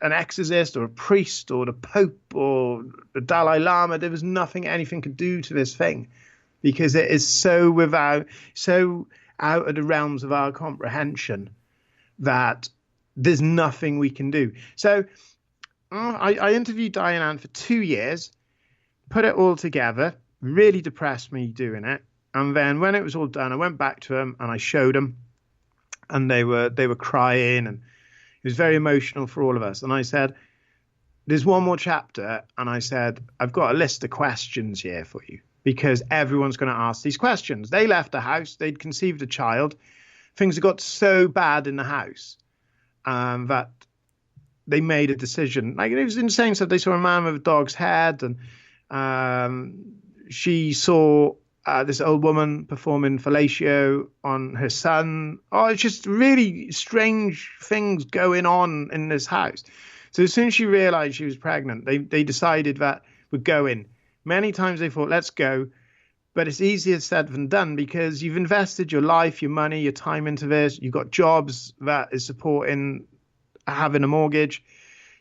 an exorcist or a priest or the Pope or the Dalai Lama. There was nothing anything could do to this thing, because it is so out of the realms of our comprehension that there's nothing we can do. So I interviewed Diane for 2 years, put it all together, really depressed me doing it. And then when it was all done, I went back to them and I showed them, and they were crying, and it was very emotional for all of us. And I said, there's one more chapter. And I said, I've got a list of questions here for you, because everyone's going to ask these questions. They left the house. They'd conceived a child. Things had got so bad in the house that they made a decision. Like, it was insane. So they saw a man with a dog's head, and she saw this old woman performing fellatio on her son. Oh, it's just really strange things going on in this house. So as soon as she realized she was pregnant, they decided that we're going. Many times they thought, let's go. But it's easier said than done, because you've invested your life, your money, your time into this. You've got jobs that is supporting having a mortgage.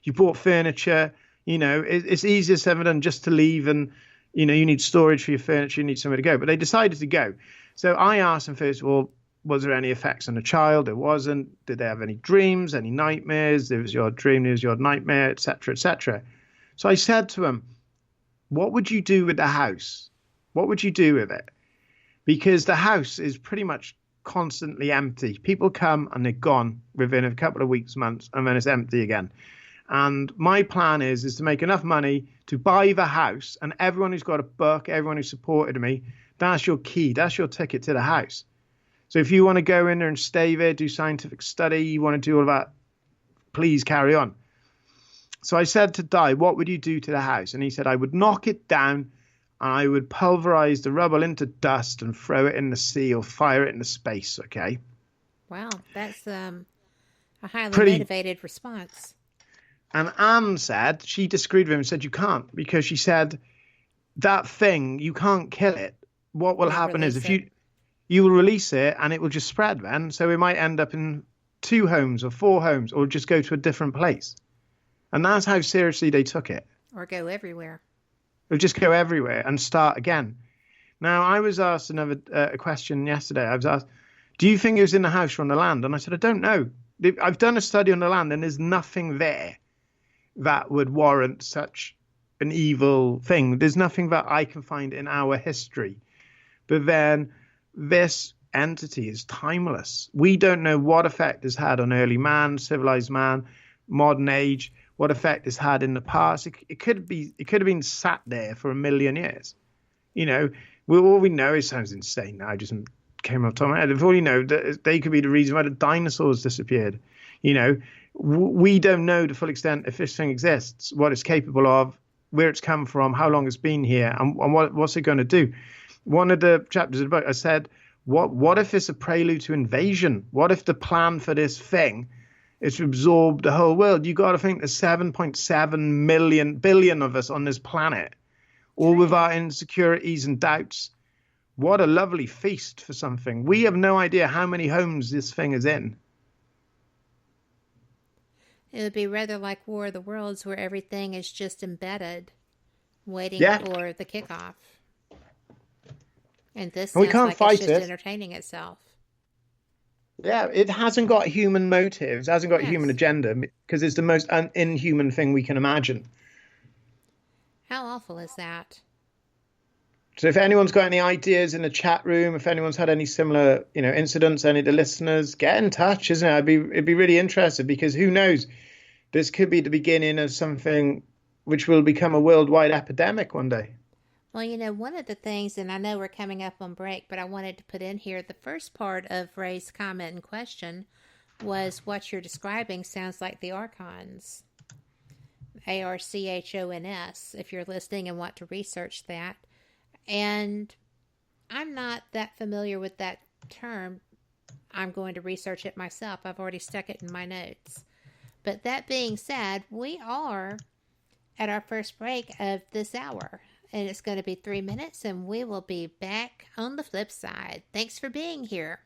You bought furniture. You know, it's easier said than done just to leave, and you know, you need storage for your furniture, you need somewhere to go. But they decided to go. So I asked them, first of all, was there any effects on the child? There wasn't. Did they have any dreams, any nightmares? There was your dream, there was your nightmare, etc., etc. So I said to them, what would you do with the house? What would you do with it? Because the house is pretty much constantly empty. People come and they're gone within a couple of weeks, months, and then it's empty again. And my plan is to make enough money to buy the house, and everyone who's got a book, everyone who supported me, that's your key. That's your ticket to the house. So if you want to go in there and stay there, do scientific study, you want to do all that, please carry on. So I said to Di, what would you do to the house? And he said, I would knock it down, and I would pulverize the rubble into dust and throw it in the sea or fire it into space. Okay. Wow. That's a highly motivated response. And Anne said, she disagreed with him and said, you can't, because she said, that thing, you can't kill it. What will happen is if you will release it, and it will just spread then. So it might end up in 2 homes or 4 homes, or just go to a different place. And that's how seriously they took it. Or go everywhere. Or just go everywhere and start again. Now, I was asked a question yesterday. I was asked, do you think it was in the house or on the land? And I said, I don't know. I've done a study on the land, and there's nothing there that would warrant such an evil thing. There's nothing that I can find in our history. But then this entity is timeless. We don't know what effect it's had on early man, civilized man, modern age, what effect it's had in the past. It could have been sat there for 1 million years. You know, all we know, it sounds insane now, I just came off the top of my head. If all you know, that they could be the reason why the dinosaurs disappeared. You know, we don't know the full extent if this thing exists, what it's capable of, where it's come from, how long it's been here, and what's it going to do. One of the chapters of the book, I said, what if it's a prelude to invasion? What if the plan for this thing is to absorb the whole world? You got to think there's 7.7 billion of us on this planet, all with our insecurities and doubts. What a lovely feast for something. We have no idea how many homes this thing is in. It would be rather like War of the Worlds, where everything is just embedded, waiting for the kickoff. And this sounds like it's just entertaining itself. Yeah, it hasn't got human motives, hasn't got a human agenda, because it's the most inhuman thing we can imagine. How awful is that? So if anyone's got any ideas in the chat room, if anyone's had any similar, incidents, any of the listeners, get in touch, isn't it? I'd be really interested, because who knows? This could be the beginning of something which will become a worldwide epidemic one day. Well, one of the things, and I know we're coming up on break, but I wanted to put in here, the first part of Ray's comment and question was what you're describing sounds like the Archons. Archons, if you're listening and want to research that. And I'm not that familiar with that term. I'm going to research it myself. I've already stuck it in my notes. But that being said, we are at our first break of this hour. And it's going to be 3 minutes, and we will be back on the flip side. Thanks for being here.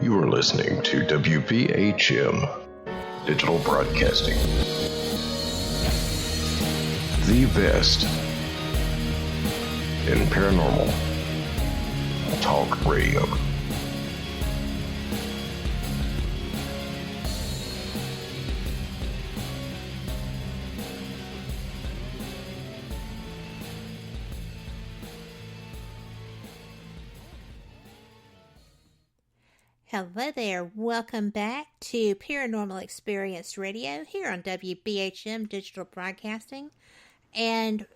You are listening to WBHM Digital Broadcasting. The best in paranormal talk radio. Hello there. Welcome back to Paranormal Experience Radio here on WBHM Digital Broadcasting. And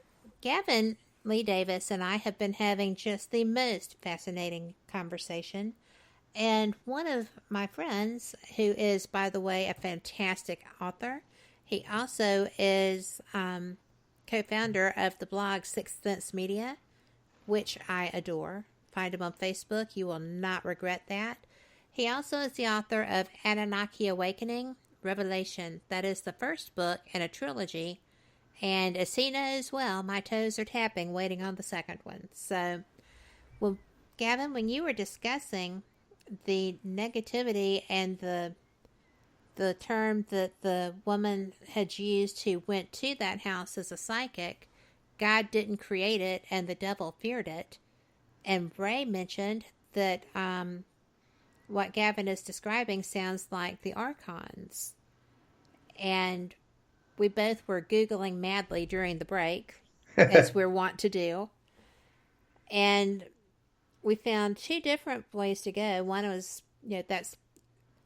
Gavin Lee Davies and I have been having just the most fascinating conversation. And one of my friends, who is, by the way, a fantastic author, he also is co-founder of the blog Sixth Sense Media, which I adore. Find him on Facebook. You will not regret that. He also is the author of Anunnaki Awakening, Revelation. That is the first book in a trilogy. And as he knows well, my toes are tapping, waiting on the second one. So, well, Gavin, when you were discussing the negativity and the term that the woman had used who went to that house as a psychic, God didn't create it and the devil feared it. And Ray mentioned that what Gavin is describing sounds like the Archons. And we both were Googling madly during the break, as we're wont to do. And we found two different ways to go. One was, that's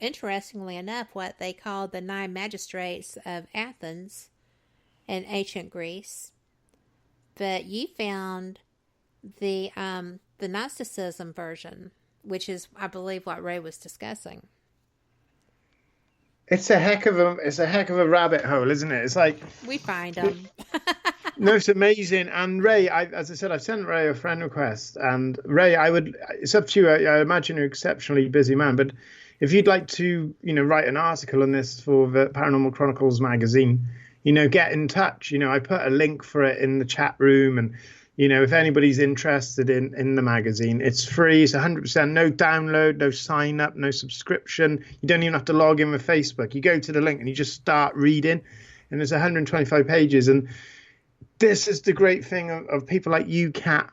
interestingly enough what they called the 9 magistrates of Athens in ancient Greece. But you found the Gnosticism version, which is, I believe, what Ray was discussing. It's a heck of a rabbit hole, isn't it? It's like we find them. No, it's amazing. And Ray, as I said, I've sent Ray a friend request. And Ray, it's up to you. I imagine you're an exceptionally busy man, but if you'd like to, write an article on this for the Paranormal Chronicles magazine, get in touch. I put a link for it in the chat room, and if anybody's interested in the magazine, it's free. It's 100%, no download, no sign up, no subscription. You don't even have to log in with Facebook. You go to the link and you just start reading, and there's 125 pages. And this is the great thing of people like you, Kat,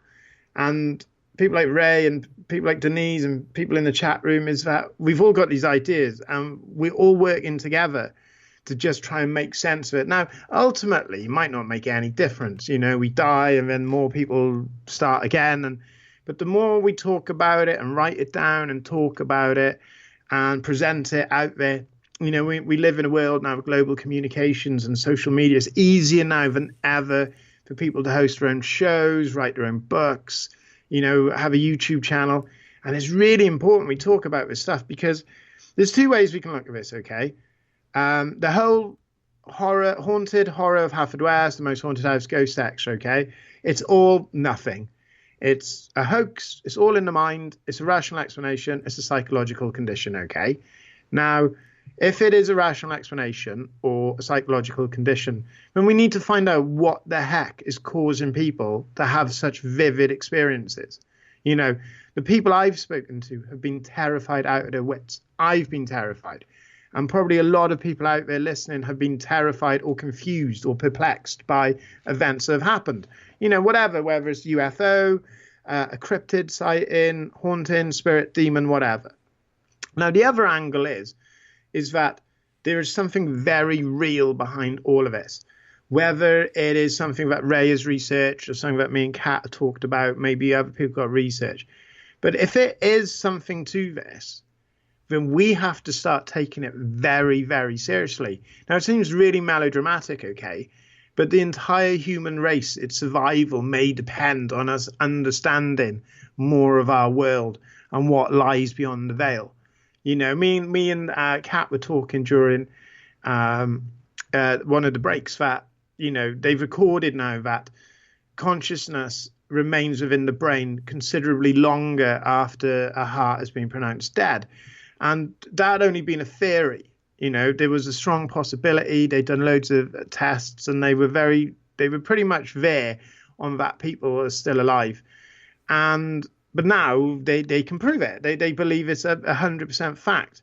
and people like Ray and people like Denise and people in the chat room, is that we've all got these ideas and we're all working together to just try and make sense of it. Now, ultimately, it might not make any difference. We die and then more people start again. But the more we talk about it and write it down and talk about it and present it out there, we live in a world now of global communications and social media. It's easier now than ever for people to host their own shows, write their own books, have a YouTube channel. And it's really important we talk about this stuff, because there's two ways we can look at this, okay? The whole haunted horror of Haverfordwest, the most haunted house, ghost extra, okay? It's all nothing. It's a hoax. It's all in the mind. It's a rational explanation. It's a psychological condition, okay? Now, if it is a rational explanation or a psychological condition, then we need to find out what the heck is causing people to have such vivid experiences. The people I've spoken to have been terrified out of their wits. I've been terrified. And probably a lot of people out there listening have been terrified or confused or perplexed by events that have happened. Whether it's UFO, a cryptid sighting, haunting, spirit, demon, whatever. Now, the other angle is that there is something very real behind all of this. Whether it is something that Ray has researched or something that me and Kat have talked about, maybe other people got research. But if it is something to this, then we have to start taking it very, very seriously. Now, it seems really melodramatic, okay? But the entire human race, its survival may depend on us understanding more of our world and what lies beyond the veil. Me and Kat were talking during one of the breaks that, they've recorded now that consciousness remains within the brain considerably longer after a heart has been pronounced dead. And that had only been a theory. There was a strong possibility. They'd done loads of tests, and they were pretty much there on that people are still alive. But But now they can prove it. They believe it's 100% fact.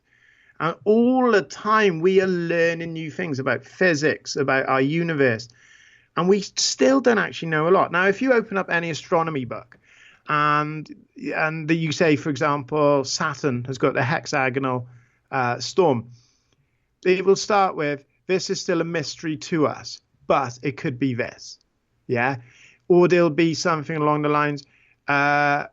And all the time we are learning new things about physics, about our universe. And we still don't actually know a lot. Now, if you open up any astronomy book and you say, for example, Saturn has got the hexagonal storm, it will start with, this is still a mystery to us, but it could be this. Yeah. Or there'll be something along the lines,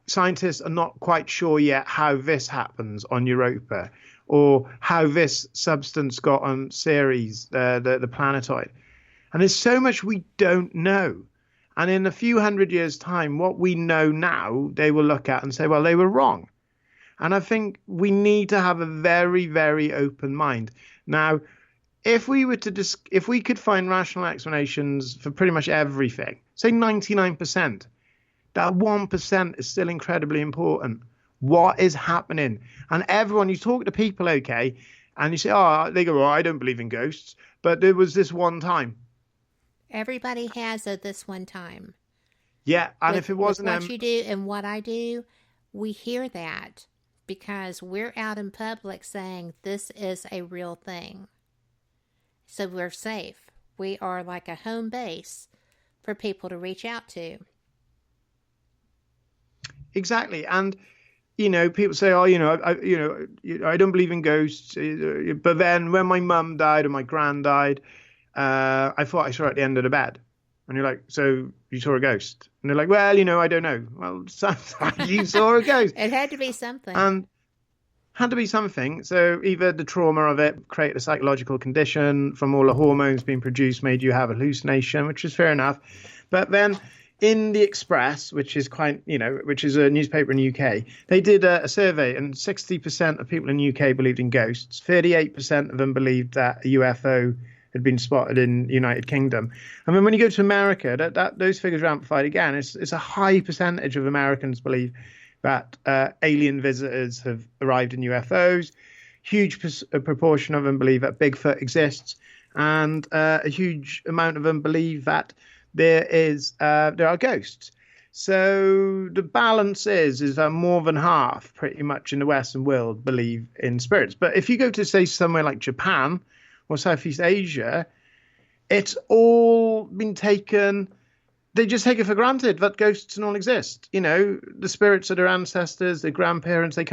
scientists are not quite sure yet how this happens on Europa, or how this substance got on Ceres, the planetoid. And there's so much we don't know. And in a few hundred years' time, what we know now, they will look at and say, well, they were wrong. And I think we need to have a very, very open mind. Now, if we could find rational explanations for pretty much everything, say 99%, that 1% is still incredibly important. What is happening? And everyone, you talk to people, okay, and you say, oh, they go, oh, I don't believe in ghosts, but there was this one time. Everybody has at this one time. Yeah, and if it wasn't what you do and what I do, we hear that because we're out in public saying this is a real thing. So we're safe. We are like a home base for people to reach out to. Exactly. And people say, oh, I don't believe in ghosts. But then when my mum died or my gran died, I thought I saw her at the end of the bed. And you're like, so you saw a ghost? And they're like, well, I don't know. Well, sometimes you saw a ghost. It had to be something. And had to be something. So either the trauma of it created a psychological condition from all the hormones being produced, made you have hallucination, which is fair enough. But then in the Express, which is which is a newspaper in the UK, they did a survey, and 60% of people in the UK believed in ghosts. 38% of them believed that a UFO had been spotted in the United Kingdom. And then when you go to America, those figures are amplified again. It's a high percentage of Americans believe that alien visitors have arrived in UFOs. Huge proportion of them believe that Bigfoot exists, and a huge amount of them believe that there are ghosts. So the balance is that more than half, pretty much in the Western world, believe in spirits. But if you go to, say, somewhere like Japan or Southeast Asia, it's all been taken. They just take it for granted that ghosts don't exist. The spirits of their ancestors, their grandparents, they